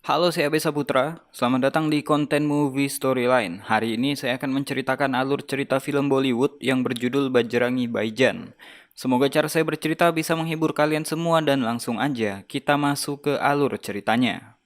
Halo, saya Abesa Putra. Selamat datang di konten movie storyline. Hari ini saya akan menceritakan alur cerita film Bollywood yang berjudul Bajrangi Bhaijaan. Semoga cara saya bercerita bisa menghibur kalian semua dan langsung aja kita masuk ke alur ceritanya.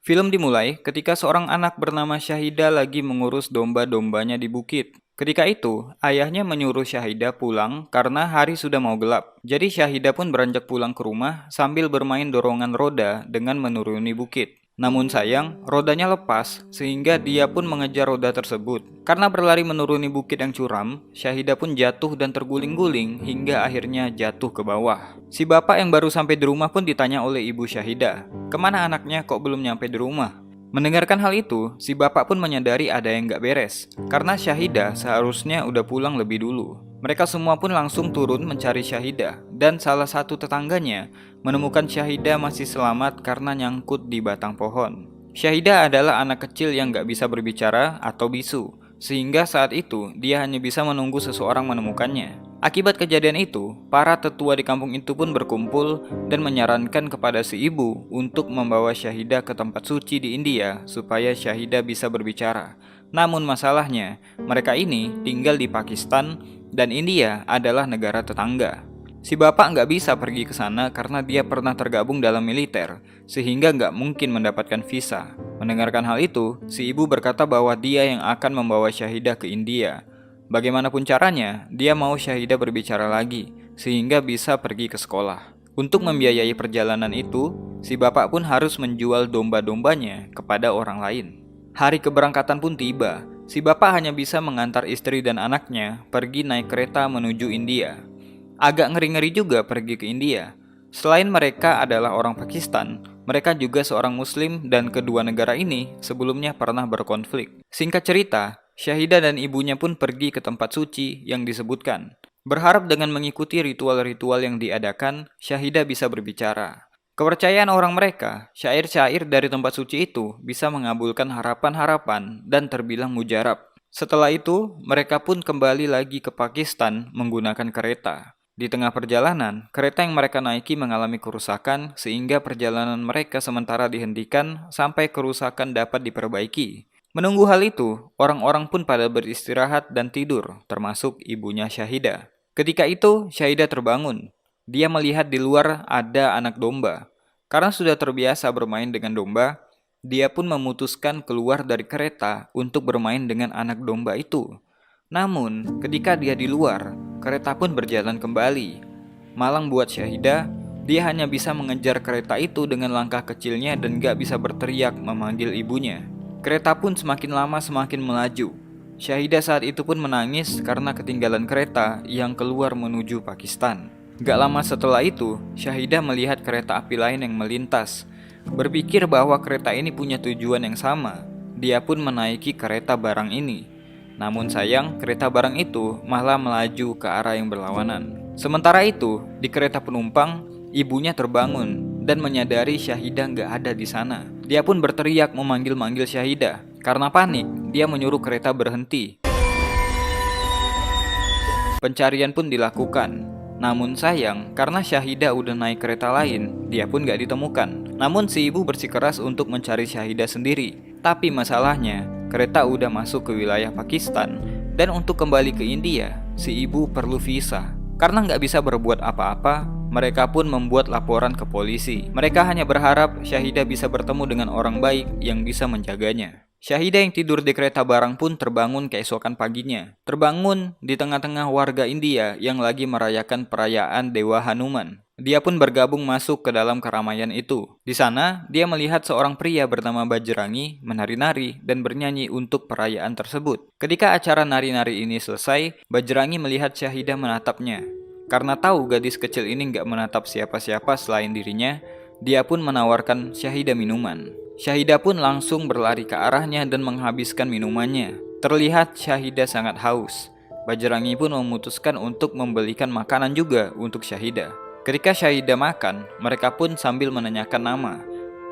Film dimulai ketika seorang anak bernama Syahida lagi mengurus domba-dombanya di bukit. Ketika itu, ayahnya menyuruh Syahida pulang karena hari sudah mau gelap. Jadi Syahida pun beranjak pulang ke rumah sambil bermain dorongan roda dengan menuruni bukit. Namun sayang, rodanya lepas sehingga dia pun mengejar roda tersebut. Karena berlari menuruni bukit yang curam, Syahida pun jatuh dan terguling-guling hingga akhirnya jatuh ke bawah. Si bapak yang baru sampai di rumah pun ditanya oleh ibu Syahida, "Kemana anaknya kok belum nyampe di rumah?" Mendengarkan hal itu, si bapak pun menyadari ada yang gak beres, karena Syahida seharusnya udah pulang lebih dulu. Mereka semua pun langsung turun mencari Syahida, dan salah satu tetangganya menemukan Syahida masih selamat karena nyangkut di batang pohon. Syahida adalah anak kecil yang gak bisa berbicara atau bisu, sehingga saat itu dia hanya bisa menunggu seseorang menemukannya. Akibat kejadian itu, para tetua di kampung itu pun berkumpul dan menyarankan kepada si ibu untuk membawa Syahida ke tempat suci di India supaya Syahida bisa berbicara. Namun masalahnya, mereka ini tinggal di Pakistan dan India adalah negara tetangga. Si bapak nggak bisa pergi ke sana karena dia pernah tergabung dalam militer, sehingga nggak mungkin mendapatkan visa. Mendengarkan hal itu, si ibu berkata bahwa dia yang akan membawa Syahida ke India. Bagaimanapun caranya, dia mau Syahida berbicara lagi, sehingga bisa pergi ke sekolah. Untuk membiayai perjalanan itu, si bapak pun harus menjual domba-dombanya kepada orang lain. Hari keberangkatan pun tiba, si bapak hanya bisa mengantar istri dan anaknya pergi naik kereta menuju India. Agak ngeri-ngeri juga pergi ke India. Selain mereka adalah orang Pakistan, mereka juga seorang Muslim dan kedua negara ini sebelumnya pernah berkonflik. Singkat cerita, Syahida dan ibunya pun pergi ke tempat suci yang disebutkan. Berharap dengan mengikuti ritual-ritual yang diadakan, Syahida bisa berbicara. Kepercayaan orang mereka, syair-syair dari tempat suci itu bisa mengabulkan harapan-harapan dan terbilang mujarab. Setelah itu, mereka pun kembali lagi ke Pakistan menggunakan kereta. Di tengah perjalanan, kereta yang mereka naiki mengalami kerusakan sehingga perjalanan mereka sementara dihentikan sampai kerusakan dapat diperbaiki. Menunggu hal itu, orang-orang pun pada beristirahat dan tidur, termasuk ibunya Syahida. Ketika itu, Syahida terbangun. Dia melihat di luar ada anak domba. Karena sudah terbiasa bermain dengan domba, dia pun memutuskan keluar dari kereta untuk bermain dengan anak domba itu. Namun, ketika dia di luar, kereta pun berjalan kembali. Malang buat Syahida, dia hanya bisa mengejar kereta itu dengan langkah kecilnya dan gak bisa berteriak memanggil ibunya. Kereta pun semakin lama semakin melaju. Syahida saat itu pun menangis karena ketinggalan kereta yang keluar menuju Pakistan. Gak lama setelah itu, Syahida melihat kereta api lain yang melintas. Berpikir bahwa kereta ini punya tujuan yang sama. Dia pun menaiki kereta barang ini. Namun sayang, kereta barang itu malah melaju ke arah yang berlawanan. Sementara itu, di kereta penumpang, ibunya terbangun dan menyadari Syahida nggak ada di sana. Dia pun berteriak memanggil-manggil Syahida. Karena panik, dia menyuruh kereta berhenti. Pencarian pun dilakukan. Namun sayang, karena Syahida udah naik kereta lain, dia pun gak ditemukan. Namun si ibu bersikeras untuk mencari Syahida sendiri. Tapi masalahnya, kereta udah masuk ke wilayah Pakistan. Dan untuk kembali ke India, si ibu perlu visa. Karena gak bisa berbuat apa-apa, mereka pun membuat laporan ke polisi. Mereka hanya berharap Syahida bisa bertemu dengan orang baik yang bisa menjaganya. Syahida yang tidur di kereta barang pun terbangun keesokan paginya. Terbangun di tengah-tengah warga India yang lagi merayakan perayaan Dewa Hanuman. Dia pun bergabung masuk ke dalam keramaian itu. Di sana, dia melihat seorang pria bernama Bajrangi menari-nari dan bernyanyi untuk perayaan tersebut. Ketika acara nari-nari ini selesai, Bajrangi melihat Syahida menatapnya. Karena tahu gadis kecil ini gak menatap siapa-siapa selain dirinya, dia pun menawarkan Syahida minuman. Syahida pun langsung berlari ke arahnya dan menghabiskan minumannya. Terlihat Syahida sangat haus. Bajrangi pun memutuskan untuk membelikan makanan juga untuk Syahida. Ketika Syahida makan, mereka pun sambil menanyakan nama.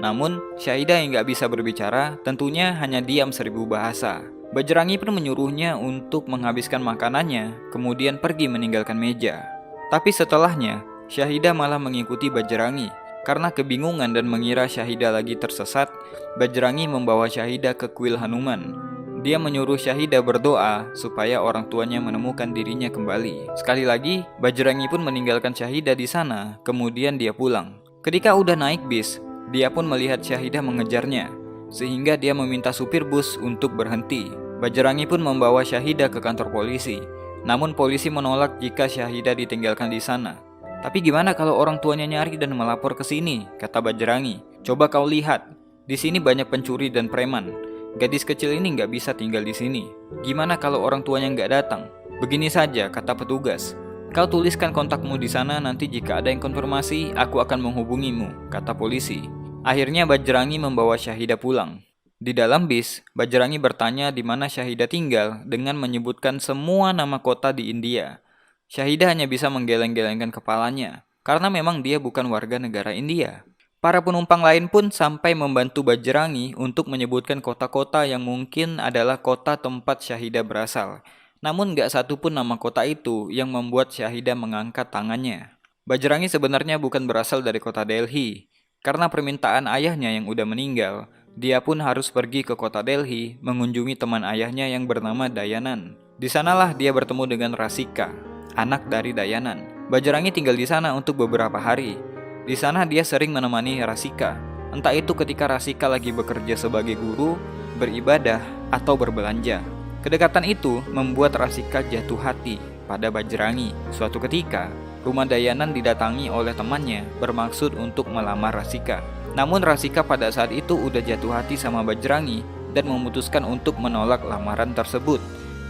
Namun, Syahida yang gak bisa berbicara tentunya hanya diam 1000 bahasa. Bajrangi pun menyuruhnya untuk menghabiskan makanannya, kemudian pergi meninggalkan meja. Tapi setelahnya, Syahidah malah mengikuti Bajrangi. Karena kebingungan dan mengira Syahidah lagi tersesat, Bajrangi membawa Syahidah ke kuil Hanuman. Dia menyuruh Syahidah berdoa supaya orang tuanya menemukan dirinya kembali. Sekali lagi, Bajrangi pun meninggalkan Syahidah di sana, kemudian dia pulang. Ketika udah naik bis, dia pun melihat Syahidah mengejarnya, sehingga dia meminta supir bus untuk berhenti. Bajrangi pun membawa Syahidah ke kantor polisi. Namun polisi menolak jika Syahidah ditinggalkan di sana. Tapi gimana kalau orang tuanya nyari dan melapor ke sini, kata Bajrangi. Coba kau lihat, di sini banyak pencuri dan preman. Gadis kecil ini nggak bisa tinggal di sini. Gimana kalau orang tuanya nggak datang? Begini saja, kata petugas. Kau tuliskan kontakmu di sana, nanti jika ada yang konfirmasi, aku akan menghubungimu, kata polisi. Akhirnya Bajrangi membawa Syahidah pulang. Di dalam bis, Bajrangi bertanya di mana Syahidah tinggal dengan menyebutkan semua nama kota di India. Syahidah hanya bisa menggeleng-gelengkan kepalanya, karena memang dia bukan warga negara India. Para penumpang lain pun sampai membantu Bajrangi untuk menyebutkan kota-kota yang mungkin adalah kota tempat Syahidah berasal. Namun gak satu pun nama kota itu yang membuat Syahidah mengangkat tangannya. Bajrangi sebenarnya bukan berasal dari kota Delhi. Karena permintaan ayahnya yang udah meninggal, dia pun harus pergi ke kota Delhi mengunjungi teman ayahnya yang bernama Dayanan. Di sanalah dia bertemu dengan Rasika, anak dari Dayanan. Bajrangi tinggal di sana untuk beberapa hari. Di sana dia sering menemani Rasika. Entah itu ketika Rasika lagi bekerja sebagai guru, beribadah, atau berbelanja. Kedekatan itu membuat Rasika jatuh hati pada Bajrangi. Suatu ketika, rumah Dayanan didatangi oleh temannya bermaksud untuk melamar Rasika. Namun Rasika pada saat itu udah jatuh hati sama Bajrangi dan memutuskan untuk menolak lamaran tersebut.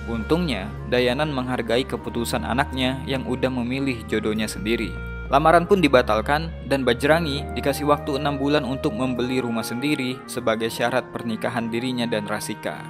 Untungnya, Dayanan menghargai keputusan anaknya yang udah memilih jodohnya sendiri. Lamaran pun dibatalkan dan Bajrangi dikasih waktu 6 bulan untuk membeli rumah sendiri sebagai syarat pernikahan dirinya dan Rasika.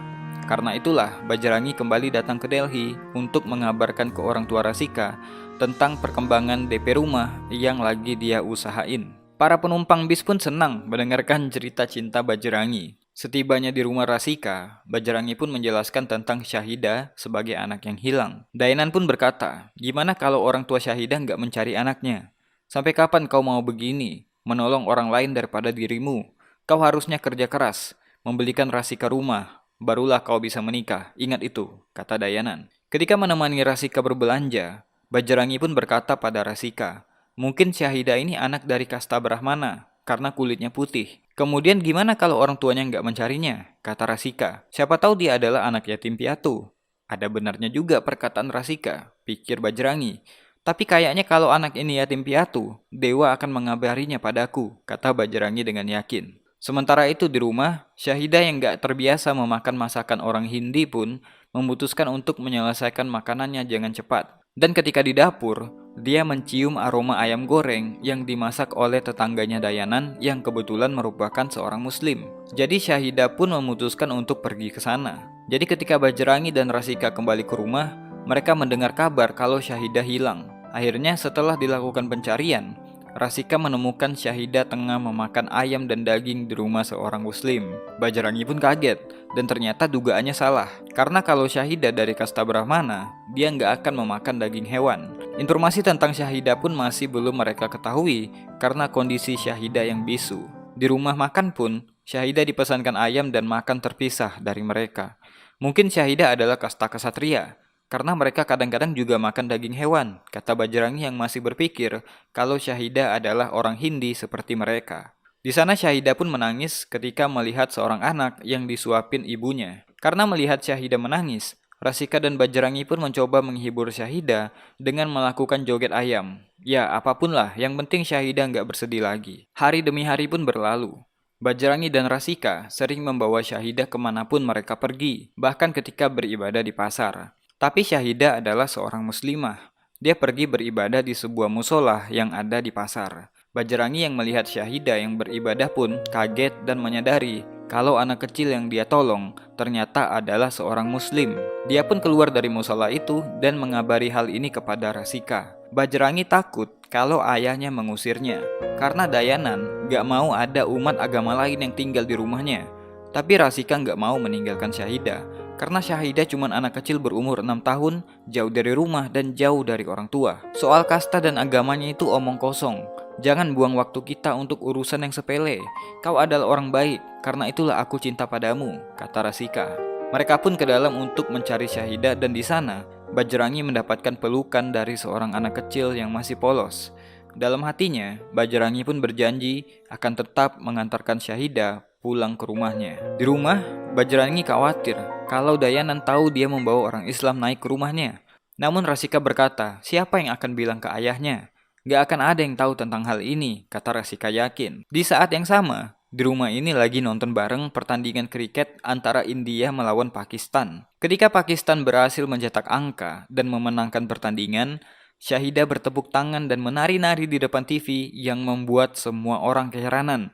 Karena itulah Bajrangi kembali datang ke Delhi untuk mengabarkan ke orang tua Rasika tentang perkembangan DP rumah yang lagi dia usahain. Para penumpang bis pun senang mendengarkan cerita cinta Bajrangi. Setibanya di rumah Rasika, Bajrangi pun menjelaskan tentang Syahidah sebagai anak yang hilang. Dayanan pun berkata, gimana kalau orang tua Syahidah nggak mencari anaknya? Sampai kapan kau mau begini, menolong orang lain daripada dirimu? Kau harusnya kerja keras, membelikan Rasika rumah, barulah kau bisa menikah. Ingat itu, kata Dayanan. Ketika menemani Rasika berbelanja, Bajrangi pun berkata pada Rasika, mungkin Syahidah ini anak dari kasta Brahmana, karena kulitnya putih. Kemudian gimana kalau orang tuanya nggak mencarinya? Kata Rasika. Siapa tahu dia adalah anak yatim piatu. Ada benarnya juga perkataan Rasika, pikir Bajrangi. Tapi kayaknya kalau anak ini yatim piatu, dewa akan mengabarinya padaku, kata Bajrangi dengan yakin. Sementara itu di rumah, Syahidah yang nggak terbiasa memakan masakan orang Hindi pun memutuskan untuk menyelesaikan makanannya jangan cepat. Dan ketika di dapur, dia mencium aroma ayam goreng yang dimasak oleh tetangganya Dayanan yang kebetulan merupakan seorang muslim. Jadi Syahidah pun memutuskan untuk pergi ke sana. Jadi ketika Bajrangi dan Rasika kembali ke rumah, mereka mendengar kabar kalau Syahidah hilang. Akhirnya setelah dilakukan pencarian, Rasika menemukan Syahidah tengah memakan ayam dan daging di rumah seorang muslim. Bajrangi pun kaget, dan ternyata dugaannya salah. Karena kalau Syahidah dari kasta Brahmana, dia nggak akan memakan daging hewan. Informasi tentang Syahidah pun masih belum mereka ketahui, karena kondisi Syahidah yang bisu. Di rumah makan pun, Syahidah dipesankan ayam dan makan terpisah dari mereka. Mungkin Syahidah adalah kasta kesatria, karena mereka kadang-kadang juga makan daging hewan, kata Bajrangi yang masih berpikir kalau Syahidah adalah orang Hindi seperti mereka. Di sana Syahidah pun menangis ketika melihat seorang anak yang disuapin ibunya. Karena melihat Syahidah menangis, Rasika dan Bajrangi pun mencoba menghibur Syahidah dengan melakukan joget ayam. Ya, apapun lah, yang penting Syahidah nggak bersedih lagi. Hari demi hari pun berlalu. Bajrangi dan Rasika sering membawa Syahidah kemanapun mereka pergi, bahkan ketika beribadah di pasar. Tapi Syahidah adalah seorang muslimah. Dia pergi beribadah di sebuah musola yang ada di pasar. Bajrangi yang melihat Syahidah yang beribadah pun kaget dan menyadari kalau anak kecil yang dia tolong ternyata adalah seorang muslim. Dia pun keluar dari musola itu dan mengabari hal ini kepada Rasika. Bajrangi takut kalau ayahnya mengusirnya, karena Dayanan gak mau ada umat agama lain yang tinggal di rumahnya. Tapi Rasika gak mau meninggalkan Syahidah, Karena Syahidah cuma anak kecil berumur 6 tahun, jauh dari rumah dan jauh dari orang tua. Soal kasta dan agamanya itu omong kosong. Jangan buang waktu kita untuk urusan yang sepele. Kau adalah orang baik, karena itulah aku cinta padamu, kata Rasika. Mereka pun ke dalam untuk mencari Syahidah dan di sana, Bajrangi mendapatkan pelukan dari seorang anak kecil yang masih polos. Dalam hatinya, Bajrangi pun berjanji akan tetap mengantarkan Syahidah pulang ke rumahnya. Di rumah, Bajrangi khawatir kalau Dayanan tahu dia membawa orang Islam naik ke rumahnya. Namun Rasika berkata, siapa yang akan bilang ke ayahnya? Gak akan ada yang tahu tentang hal ini, kata Rasika yakin. Di saat yang sama, di rumah ini lagi nonton bareng pertandingan kriket antara India melawan Pakistan. Ketika Pakistan berhasil mencetak angka dan memenangkan pertandingan, Syahidah bertepuk tangan dan menari-nari di depan TV yang membuat semua orang keheranan.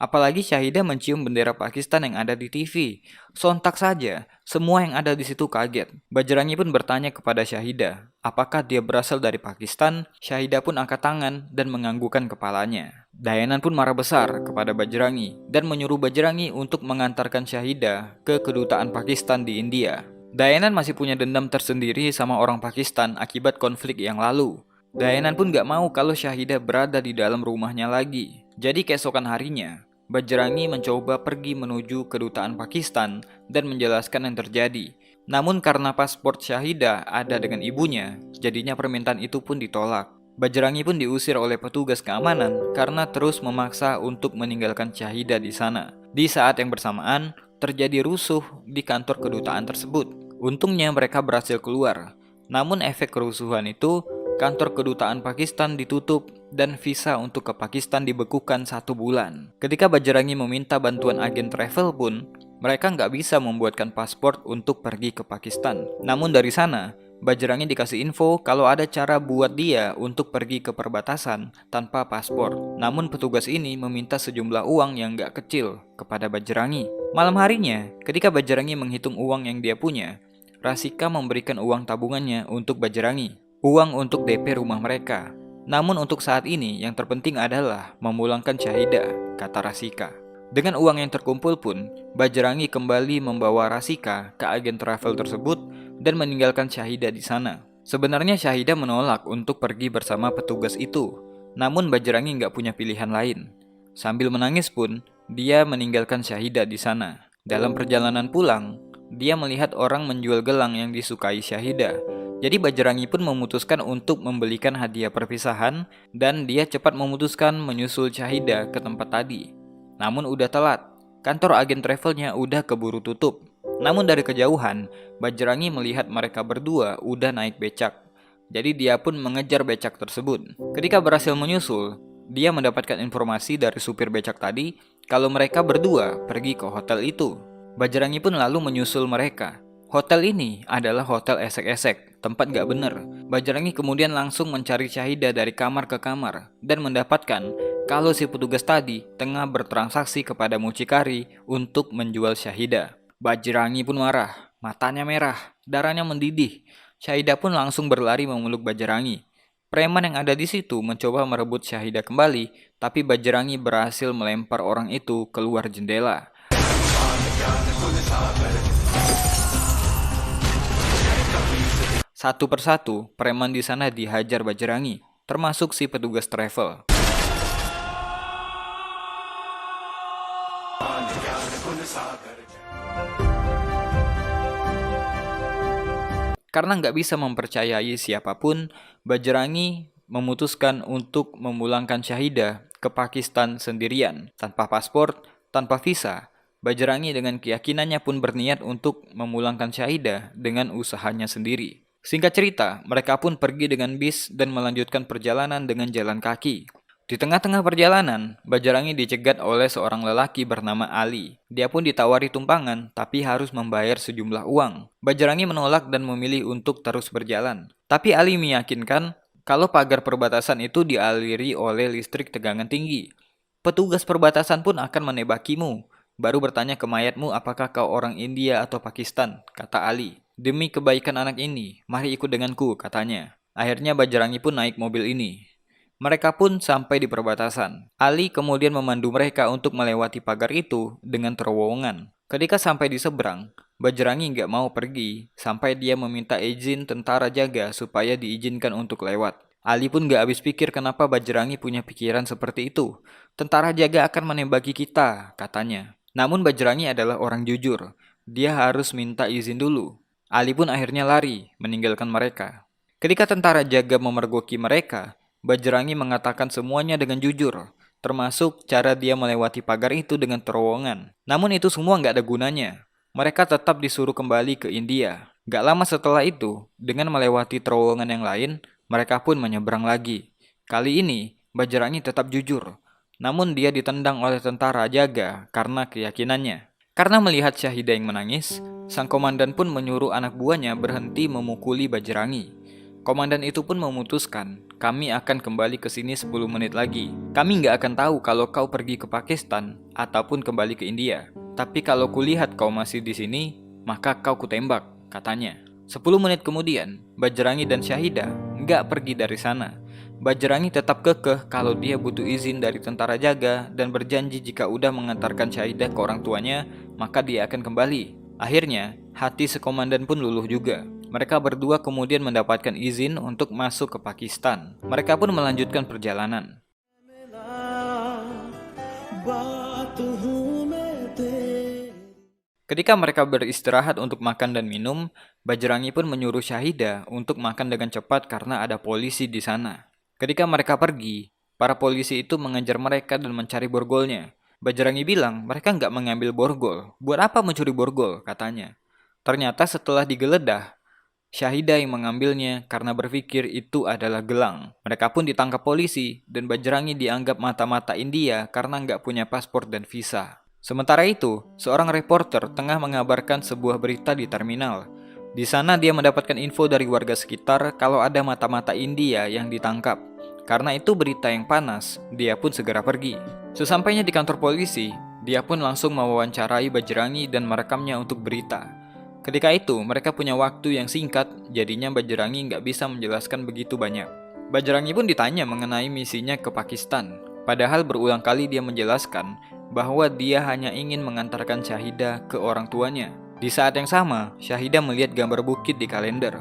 Apalagi Syahidah mencium bendera Pakistan yang ada di TV. Sontak saja, semua yang ada di situ kaget. Bajrangi pun bertanya kepada Syahidah, apakah dia berasal dari Pakistan? Syahidah pun angkat tangan dan menganggukkan kepalanya. Dayanan pun marah besar kepada Bajrangi dan menyuruh Bajrangi untuk mengantarkan Syahidah ke kedutaan Pakistan di India. Dayanan masih punya dendam tersendiri sama orang Pakistan akibat konflik yang lalu. Dayanan pun gak mau kalau Syahidah berada di dalam rumahnya lagi. Jadi keesokan harinya, Bajrangi mencoba pergi menuju kedutaan Pakistan dan menjelaskan yang terjadi. Namun karena paspor Syahidah ada dengan ibunya, jadinya permintaan itu pun ditolak. Bajrangi pun diusir oleh petugas keamanan karena terus memaksa untuk meninggalkan Syahidah di sana. Di saat yang bersamaan, terjadi rusuh di kantor kedutaan tersebut. Untungnya mereka berhasil keluar. Namun efek kerusuhan itu, kantor kedutaan Pakistan ditutup dan visa untuk ke Pakistan dibekukan 1 bulan. Ketika Bajrangi meminta bantuan agen travel pun, mereka nggak bisa membuatkan paspor untuk pergi ke Pakistan. Namun dari sana, Bajrangi dikasih info kalau ada cara buat dia untuk pergi ke perbatasan tanpa paspor. Namun petugas ini meminta sejumlah uang yang nggak kecil kepada Bajrangi. Malam harinya, ketika Bajrangi menghitung uang yang dia punya, Rasika memberikan uang tabungannya untuk Bajrangi. Uang untuk DP rumah mereka. Namun untuk saat ini yang terpenting adalah memulangkan Syahidah, kata Rasika. Dengan uang yang terkumpul pun, Bajrangi kembali membawa Rasika ke agen travel tersebut dan meninggalkan Syahidah di sana. Sebenarnya Syahidah menolak untuk pergi bersama petugas itu. Namun Bajrangi nggak punya pilihan lain. Sambil menangis pun, dia meninggalkan Syahidah di sana. Dalam perjalanan pulang, dia melihat orang menjual gelang yang disukai Syahidah. Jadi Bajrangi pun memutuskan untuk membelikan hadiah perpisahan dan dia cepat memutuskan menyusul Syahidah ke tempat tadi. Namun udah telat, kantor agen travelnya udah keburu tutup. Namun dari kejauhan, Bajrangi melihat mereka berdua udah naik becak. Jadi dia pun mengejar becak tersebut. Ketika berhasil menyusul, dia mendapatkan informasi dari supir becak tadi kalau mereka berdua pergi ke hotel itu. Bajrangi pun lalu menyusul mereka. Hotel ini adalah hotel esek-esek, tempat gak bener. Bajrangi kemudian langsung mencari Syahidah dari kamar ke kamar dan mendapatkan kalau si petugas tadi tengah bertransaksi kepada mucikari untuk menjual Syahidah. Bajrangi pun marah, matanya merah, darahnya mendidih. Syahidah pun langsung berlari memeluk Bajrangi. Preman yang ada di situ mencoba merebut Syahidah kembali, tapi Bajrangi berhasil melempar orang itu keluar jendela. Satu persatu, preman di sana dihajar Bajrangi, termasuk si petugas travel. Karena nggak bisa mempercayai siapapun, Bajrangi memutuskan untuk memulangkan Syahidah ke Pakistan sendirian, tanpa paspor, tanpa visa. Bajrangi dengan keyakinannya pun berniat untuk memulangkan Syahidah dengan usahanya sendiri. Singkat cerita, mereka pun pergi dengan bis dan melanjutkan perjalanan dengan jalan kaki. Di tengah-tengah perjalanan, Bajrangi dicegat oleh seorang lelaki bernama Ali. Dia pun ditawari tumpangan, tapi harus membayar sejumlah uang. Bajrangi menolak dan memilih untuk terus berjalan. Tapi Ali meyakinkan kalau pagar perbatasan itu dialiri oleh listrik tegangan tinggi. Petugas perbatasan pun akan menebakimu. Baru bertanya ke mayatmu apakah kau orang India atau Pakistan, kata Ali. Demi kebaikan anak ini, mari ikut denganku, katanya. Akhirnya Bajrangi pun naik mobil ini. Mereka pun sampai di perbatasan. Ali kemudian memandu mereka untuk melewati pagar itu dengan terowongan. Ketika sampai di seberang, Bajrangi nggak mau pergi sampai dia meminta izin tentara jaga supaya diizinkan untuk lewat. Ali pun nggak habis pikir kenapa Bajrangi punya pikiran seperti itu. Tentara jaga akan menembaki kita, katanya. Namun Bajrangi adalah orang jujur. Dia harus minta izin dulu. Ali pun akhirnya lari, meninggalkan mereka. Ketika tentara jaga memergoki mereka, Bajrangi mengatakan semuanya dengan jujur, termasuk cara dia melewati pagar itu dengan terowongan. Namun itu semua nggak ada gunanya. Mereka tetap disuruh kembali ke India. Gak lama setelah itu, dengan melewati terowongan yang lain, mereka pun menyeberang lagi. Kali ini, Bajrangi tetap jujur. Namun dia ditendang oleh tentara jaga karena keyakinannya. Karena melihat Syahidah yang menangis, sang komandan pun menyuruh anak buahnya berhenti memukuli Bajrangi. Komandan itu pun memutuskan, kami akan kembali ke sini 10 menit lagi. Kami nggak akan tahu kalau kau pergi ke Pakistan ataupun kembali ke India. Tapi kalau kulihat kau masih di sini, maka kau kutembak, katanya. 10 menit kemudian, Bajrangi dan Syahidah nggak pergi dari sana. Bajrangi tetap kekeh kalau dia butuh izin dari tentara jaga dan berjanji jika udah mengantarkan Syahidah ke orang tuanya, maka dia akan kembali. Akhirnya, hati sekomandan pun luluh juga. Mereka berdua kemudian mendapatkan izin untuk masuk ke Pakistan. Mereka pun melanjutkan perjalanan. Ketika mereka beristirahat untuk makan dan minum, Bajrangi pun menyuruh Syahidah untuk makan dengan cepat karena ada polisi di sana. Ketika mereka pergi, para polisi itu mengejar mereka dan mencari borgolnya. Bajrangi bilang mereka nggak mengambil borgol. Buat apa mencuri borgol, katanya. Ternyata setelah digeledah, Syahidah yang mengambilnya karena berpikir itu adalah gelang. Mereka pun ditangkap polisi dan Bajrangi dianggap mata-mata India karena nggak punya paspor dan visa. Sementara itu, seorang reporter tengah mengabarkan sebuah berita di terminal. Di sana dia mendapatkan info dari warga sekitar kalau ada mata-mata India yang ditangkap. Karena itu berita yang panas, dia pun segera pergi. Sesampainya di kantor polisi, dia pun langsung mewawancarai Bajrangi dan merekamnya untuk berita. Ketika itu, mereka punya waktu yang singkat, jadinya Bajrangi nggak bisa menjelaskan begitu banyak. Bajrangi pun ditanya mengenai misinya ke Pakistan. Padahal berulang kali dia menjelaskan bahwa dia hanya ingin mengantarkan Syahidah ke orang tuanya. Di saat yang sama, Syahidah melihat gambar bukit di kalender.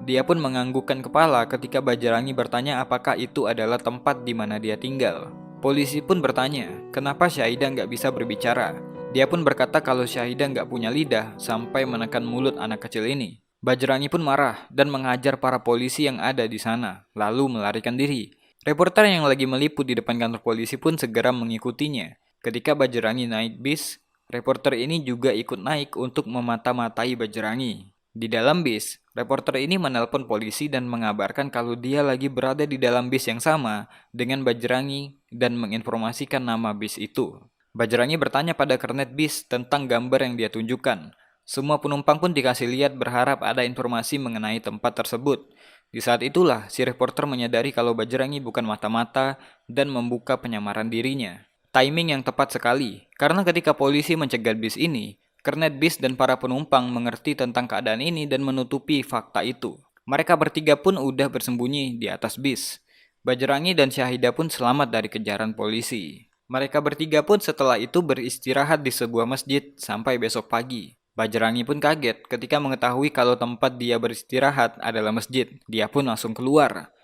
Dia pun menganggukkan kepala ketika Bajrangi bertanya apakah itu adalah tempat di mana dia tinggal. Polisi pun bertanya, kenapa Syahidah nggak bisa berbicara? Dia pun berkata kalau Syahidah nggak punya lidah sampai menekan mulut anak kecil ini. Bajrangi pun marah dan mengajar para polisi yang ada di sana, lalu melarikan diri. Reporter yang lagi meliput di depan kantor polisi pun segera mengikutinya. Ketika Bajrangi naik bis, reporter ini juga ikut naik untuk memata-matai Bajrangi. Di dalam bis, reporter ini menelpon polisi dan mengabarkan kalau dia lagi berada di dalam bis yang sama dengan Bajrangi dan menginformasikan nama bis itu. Bajrangi bertanya pada kernet bis tentang gambar yang dia tunjukkan. Semua penumpang pun dikasih lihat berharap ada informasi mengenai tempat tersebut. Di saat itulah, si reporter menyadari kalau Bajrangi bukan mata-mata dan membuka penyamaran dirinya. Timing yang tepat sekali, karena ketika polisi mencegat bis ini, kernet bis dan para penumpang mengerti tentang keadaan ini dan menutupi fakta itu. Mereka bertiga pun udah bersembunyi di atas bis. Bajrangi dan Syahidah pun selamat dari kejaran polisi. Mereka bertiga pun setelah itu beristirahat di sebuah masjid sampai besok pagi. Bajrangi pun kaget ketika mengetahui kalau tempat dia beristirahat adalah masjid. Dia pun langsung keluar.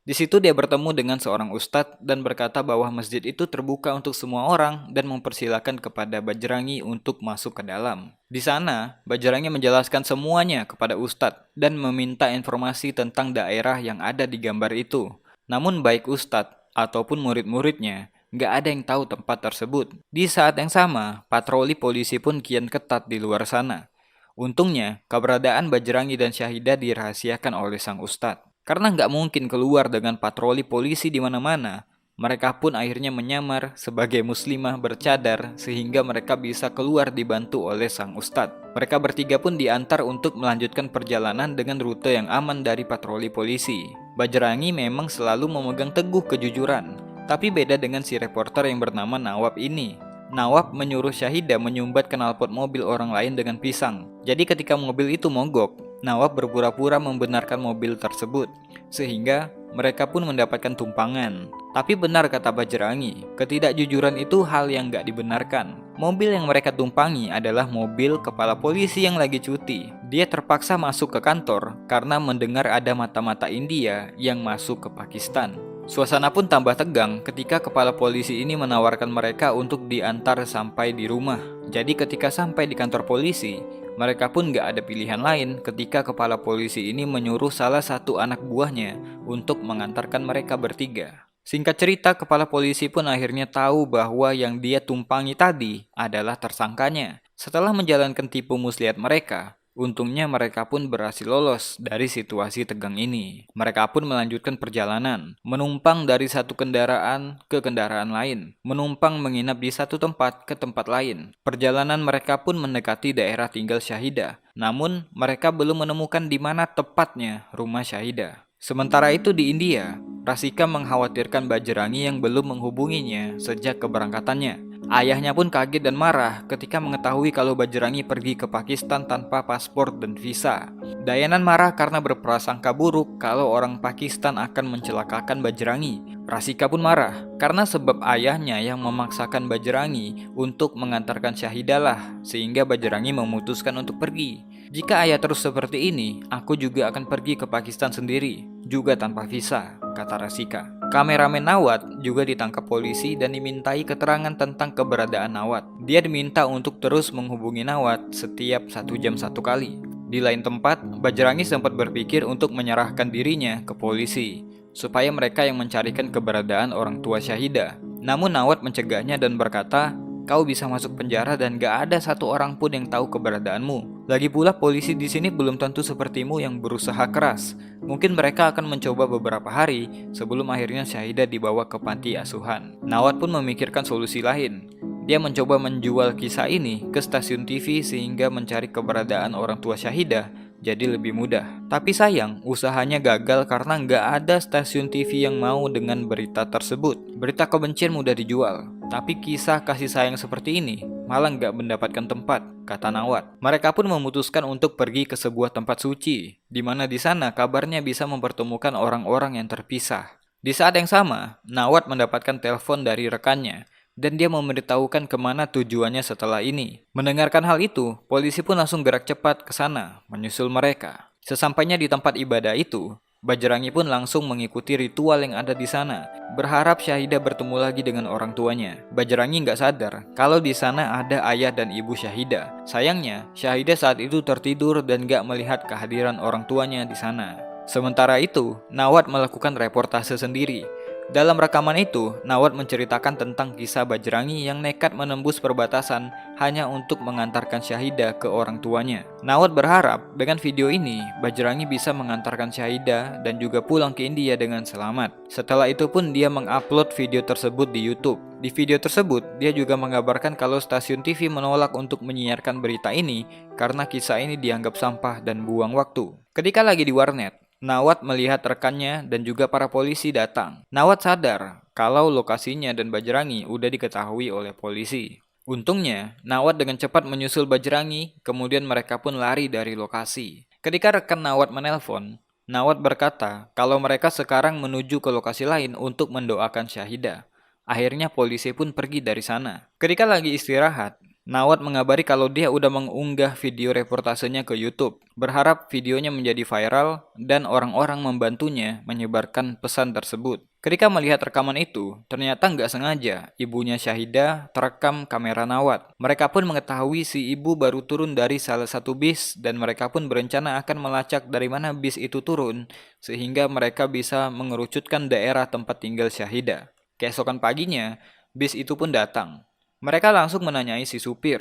Di situ dia bertemu dengan seorang ustadz dan berkata bahwa masjid itu terbuka untuk semua orang dan mempersilahkan kepada Bajrangi untuk masuk ke dalam. Di sana, Bajrangi menjelaskan semuanya kepada ustadz dan meminta informasi tentang daerah yang ada di gambar itu. Namun baik ustadz ataupun murid-muridnya, nggak ada yang tahu tempat tersebut. Di saat yang sama, patroli polisi pun kian ketat di luar sana. Untungnya, keberadaan Bajrangi dan Syahidah dirahasiakan oleh sang ustadz. Karena nggak mungkin keluar dengan patroli polisi di mana-mana, mereka pun akhirnya menyamar sebagai muslimah bercadar sehingga mereka bisa keluar dibantu oleh sang ustadz. Mereka bertiga pun diantar untuk melanjutkan perjalanan dengan rute yang aman dari patroli polisi. Bajrangi memang selalu memegang teguh kejujuran. Tapi beda dengan si reporter yang bernama Nawab ini. Nawab menyuruh Syahidah menyumbat knalpot mobil orang lain dengan pisang. Jadi ketika mobil itu mogok, Nawab berpura-pura membenarkan mobil tersebut. Sehingga mereka pun mendapatkan tumpangan. Tapi benar kata Bajrangi, ketidakjujuran itu hal yang gak dibenarkan. Mobil yang mereka tumpangi adalah mobil kepala polisi yang lagi cuti. Dia terpaksa masuk ke kantor karena mendengar ada mata-mata India yang masuk ke Pakistan. Suasana pun tambah tegang ketika kepala polisi ini menawarkan mereka untuk diantar sampai di rumah. Jadi ketika sampai di kantor polisi, mereka pun gak ada pilihan lain ketika kepala polisi ini menyuruh salah satu anak buahnya untuk mengantarkan mereka bertiga. Singkat cerita, kepala polisi pun akhirnya tahu bahwa yang dia tumpangi tadi adalah tersangkanya. Setelah menjalankan tipu muslihat mereka, untungnya mereka pun berhasil lolos dari situasi tegang ini. Mereka pun melanjutkan perjalanan, menumpang dari satu kendaraan ke kendaraan lain, menumpang menginap di satu tempat ke tempat lain. Perjalanan mereka pun mendekati daerah tinggal Syahidah. Namun, mereka belum menemukan di mana tepatnya rumah Syahidah. Sementara itu di India, Rasika mengkhawatirkan Bajrangi yang belum menghubunginya sejak keberangkatannya. Ayahnya pun kaget dan marah ketika mengetahui kalau Bajrangi pergi ke Pakistan tanpa paspor dan visa. Dayanan marah karena berprasangka buruk kalau orang Pakistan akan mencelakakan Bajrangi. Rasika pun marah karena sebab ayahnya yang memaksakan Bajrangi untuk mengantarkan Syahidah lah, sehingga Bajrangi memutuskan untuk pergi. Jika ayah terus seperti ini, aku juga akan pergi ke Pakistan sendiri, juga tanpa visa, kata Rasika. Kameramen Nawad juga ditangkap polisi dan dimintai keterangan tentang keberadaan Nawad. Dia diminta untuk terus menghubungi Nawad setiap 1 jam 1 kali. Di lain tempat, Bajrangi sempat berpikir untuk menyerahkan dirinya ke polisi, supaya mereka yang mencarikan keberadaan orang tua Syahidah. Namun Nawad mencegahnya dan berkata, "Kau bisa masuk penjara dan gak ada satu orang pun yang tahu keberadaanmu. Lagi pula polisi di sini belum tentu sepertimu yang berusaha keras. Mungkin mereka akan mencoba beberapa hari sebelum akhirnya Syahidah dibawa ke panti asuhan." Nawad pun memikirkan solusi lain. Dia mencoba menjual kisah ini ke stasiun TV sehingga mencari keberadaan orang tua Syahidah jadi lebih mudah. Tapi sayang, usahanya gagal karena nggak ada stasiun TV yang mau dengan berita tersebut. Berita kebencian mudah dijual, tapi kisah kasih sayang seperti ini malah nggak mendapatkan tempat, kata Nawad. Mereka pun memutuskan untuk pergi ke sebuah tempat suci, di mana di sana kabarnya bisa mempertemukan orang-orang yang terpisah. Di saat yang sama, Nawad mendapatkan telepon dari rekannya, dan dia memberitahukan kemana tujuannya setelah ini. Mendengarkan hal itu, polisi pun langsung gerak cepat ke sana, menyusul mereka. Sesampainya di tempat ibadah itu, Bajrangi pun langsung mengikuti ritual yang ada di sana, berharap Syahidah bertemu lagi dengan orang tuanya. Bajrangi nggak sadar kalau di sana ada ayah dan ibu Syahidah. Sayangnya, Syahidah saat itu tertidur dan nggak melihat kehadiran orang tuanya di sana. Sementara itu, Nawad melakukan reportase sendiri. Dalam rekaman itu, Nawad menceritakan tentang kisah Bajrangi yang nekat menembus perbatasan hanya untuk mengantarkan Syahidah ke orang tuanya. Nawad berharap dengan video ini, Bajrangi bisa mengantarkan Syahidah dan juga pulang ke India dengan selamat. Setelah itu pun dia mengupload video tersebut di YouTube. Di video tersebut, dia juga mengabarkan kalau stasiun TV menolak untuk menyiarkan berita ini karena kisah ini dianggap sampah dan buang waktu. Ketika lagi di warnet, Nawad melihat rekannya dan juga para polisi datang. Nawad sadar kalau lokasinya dan Bajrangi udah diketahui oleh polisi. Untungnya, Nawad dengan cepat menyusul Bajrangi, kemudian mereka pun lari dari lokasi. Ketika rekan Nawad menelpon, Nawad berkata kalau mereka sekarang menuju ke lokasi lain untuk mendoakan Syahidah. Akhirnya polisi pun pergi dari sana. Ketika lagi istirahat, Nawad mengabari kalau dia udah mengunggah video reportasenya ke YouTube, berharap videonya menjadi viral dan orang-orang membantunya menyebarkan pesan tersebut. Ketika melihat rekaman itu, ternyata nggak sengaja ibunya Syahidah terekam kamera Nawad. Mereka pun mengetahui si ibu baru turun dari salah satu bis dan mereka pun berencana akan melacak dari mana bis itu turun sehingga mereka bisa mengerucutkan daerah tempat tinggal Syahidah. Keesokan paginya, bis itu pun datang. Mereka langsung menanyai si supir.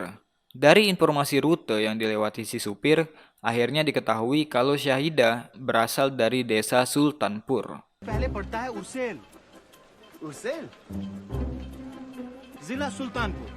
Dari informasi rute yang dilewati si supir, akhirnya diketahui kalau Syahidah berasal dari desa Sultanpur. पहले पड़ता है Ursel Ursel जिला Sultanpur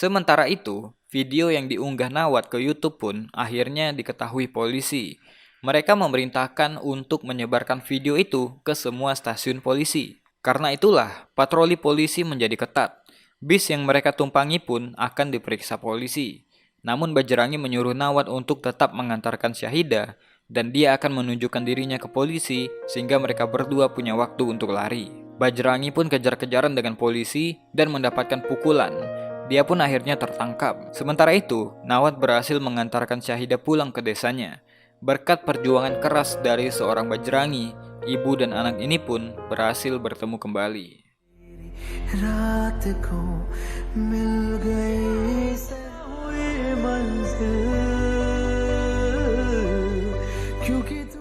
Sementara itu, video yang diunggah Nawad ke YouTube pun akhirnya diketahui polisi. Mereka memerintahkan untuk menyebarkan video itu ke semua stasiun polisi. Karena itulah, patroli polisi menjadi ketat. Bis yang mereka tumpangi pun akan diperiksa polisi. Namun Bajrangi menyuruh Nawad untuk tetap mengantarkan Syahidah dan dia akan menunjukkan dirinya ke polisi sehingga mereka berdua punya waktu untuk lari. Bajrangi pun kejar-kejaran dengan polisi dan mendapatkan pukulan. Dia pun akhirnya tertangkap. Sementara itu, Nawat berhasil mengantarkan Syahidah pulang ke desanya. Berkat perjuangan keras dari seorang Bajrangi, ibu dan anak ini pun berhasil bertemu kembali. रात को मिल गई हुई मंजिल क्योंकि तू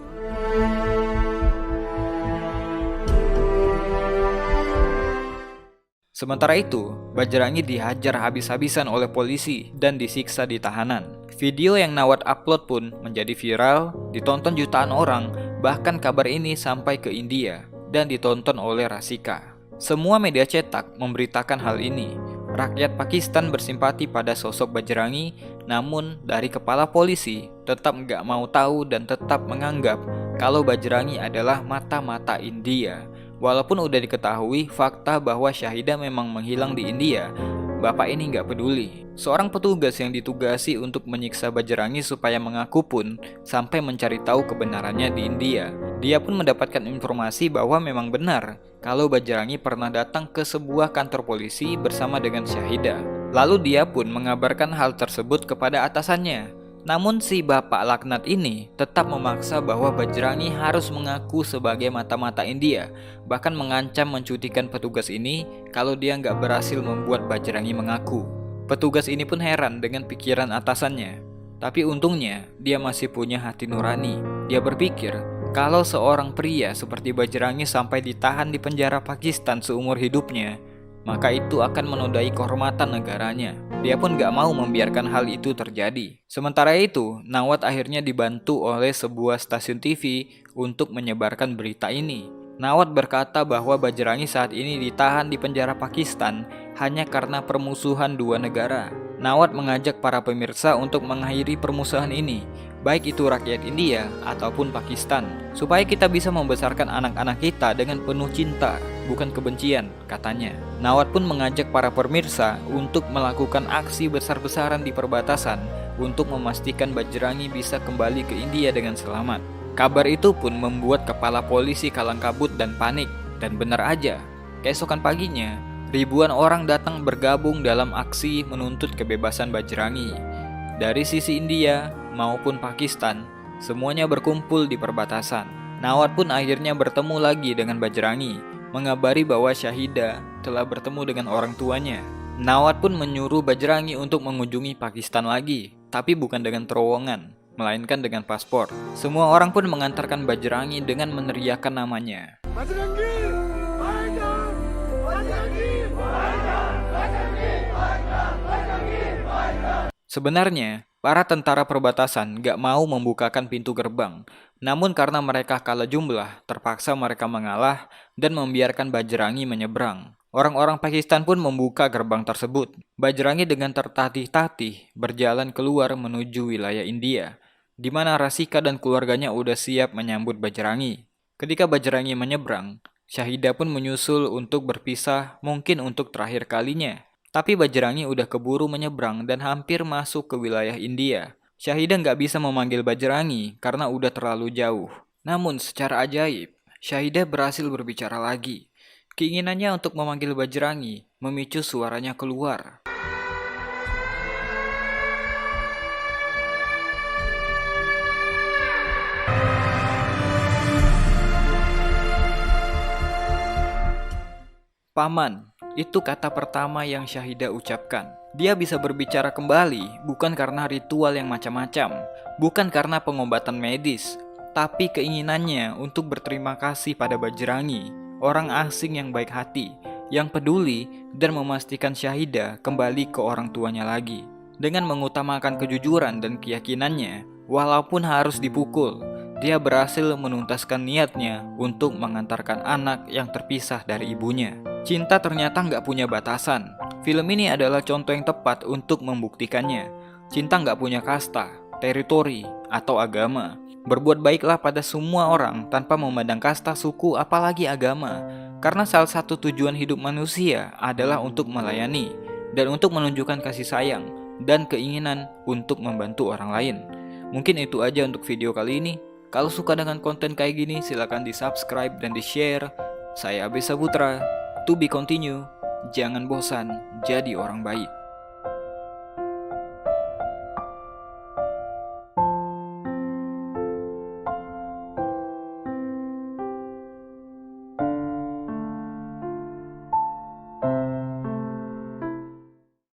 Sementara itu, Bajrangi dihajar habis-habisan oleh polisi dan disiksa di tahanan. Video yang Nawat upload pun menjadi viral, ditonton jutaan orang, bahkan kabar ini sampai ke India dan ditonton oleh Rasika. Semua media cetak memberitakan hal ini. Rakyat Pakistan bersimpati pada sosok Bajrangi, namun dari kepala polisi tetap nggak mau tahu dan tetap menganggap kalau Bajrangi adalah mata-mata India. Walaupun udah diketahui fakta bahwa Syahidah memang menghilang di India, bapak ini nggak peduli. Seorang petugas yang ditugasi untuk menyiksa Bajrangi supaya mengaku pun sampai mencari tahu kebenarannya di India. Dia pun mendapatkan informasi bahwa memang benar kalau Bajrangi pernah datang ke sebuah kantor polisi bersama dengan Syahidah. Lalu dia pun mengabarkan hal tersebut kepada atasannya. Namun si bapak laknat ini tetap memaksa bahwa Bajrangi harus mengaku sebagai mata-mata India, bahkan mengancam mencutikan petugas ini kalau dia nggak berhasil membuat Bajrangi mengaku. Petugas ini pun heran dengan pikiran atasannya, tapi untungnya dia masih punya hati nurani. Dia berpikir kalau seorang pria seperti Bajrangi sampai ditahan di penjara Pakistan seumur hidupnya, maka itu akan menodai kehormatan negaranya. Dia pun gak mau membiarkan hal itu terjadi. Sementara itu, Nawat akhirnya dibantu oleh sebuah stasiun TV untuk menyebarkan berita ini. Nawat berkata bahwa Bajrangi saat ini ditahan di penjara Pakistan hanya karena permusuhan dua negara. Nawat mengajak para pemirsa untuk mengakhiri permusuhan ini, baik itu rakyat India ataupun Pakistan, supaya kita bisa membesarkan anak-anak kita dengan penuh cinta, bukan kebencian, katanya. Nawat pun mengajak para pemirsa untuk melakukan aksi besar-besaran di perbatasan untuk memastikan Bajrangi bisa kembali ke India dengan selamat. Kabar itu pun membuat kepala polisi kalang kabut dan panik. Dan benar aja, keesokan paginya, ribuan orang datang bergabung dalam aksi menuntut kebebasan Bajrangi. Dari sisi India maupun Pakistan, semuanya berkumpul di perbatasan. Nawat pun akhirnya bertemu lagi dengan Bajrangi, mengabari bahwa Syahidah telah bertemu dengan orang tuanya. Nawat pun menyuruh Bajrangi untuk mengunjungi Pakistan lagi, tapi bukan dengan terowongan, melainkan dengan paspor. Semua orang pun mengantarkan Bajrangi dengan meneriakkan namanya. Bajrangi आएगा Bajrangi Sebenarnya, para tentara perbatasan gak mau membukakan pintu gerbang. Namun karena mereka kalah jumlah, terpaksa mereka mengalah dan membiarkan Bajrangi menyeberang. Orang-orang Pakistan pun membuka gerbang tersebut. Bajrangi dengan tertatih-tatih berjalan keluar menuju wilayah India, di mana Rasika dan keluarganya udah siap menyambut Bajrangi. Ketika Bajrangi menyeberang, Syahidah pun menyusul untuk berpisah, mungkin untuk terakhir kalinya. Tapi Bajrangi udah keburu menyeberang dan hampir masuk ke wilayah India. Syahidah nggak bisa memanggil Bajrangi karena udah terlalu jauh. Namun secara ajaib, Syahidah berhasil berbicara lagi. Keinginannya untuk memanggil Bajrangi memicu suaranya keluar. Paman, itu kata pertama yang Syahidah ucapkan. Dia bisa berbicara kembali bukan karena ritual yang macam-macam, bukan karena pengobatan medis, tapi keinginannya untuk berterima kasih pada Bajrangi, orang asing yang baik hati, yang peduli dan memastikan Syahidah kembali ke orang tuanya lagi. Dengan mengutamakan kejujuran dan keyakinannya, walaupun harus dipukul, dia berhasil menuntaskan niatnya untuk mengantarkan anak yang terpisah dari ibunya. Cinta ternyata nggak punya batasan. Film ini adalah contoh yang tepat untuk membuktikannya. Cinta nggak punya kasta, teritori, atau agama. Berbuat baiklah pada semua orang tanpa memandang kasta, suku, apalagi agama. Karena salah satu tujuan hidup manusia adalah untuk melayani dan untuk menunjukkan kasih sayang dan keinginan untuk membantu orang lain. Mungkin itu aja untuk video kali ini. Kalau suka dengan konten kayak gini, silahkan di subscribe dan di share. Saya Abesa Putra, to be continue. Jangan bosan jadi orang baik.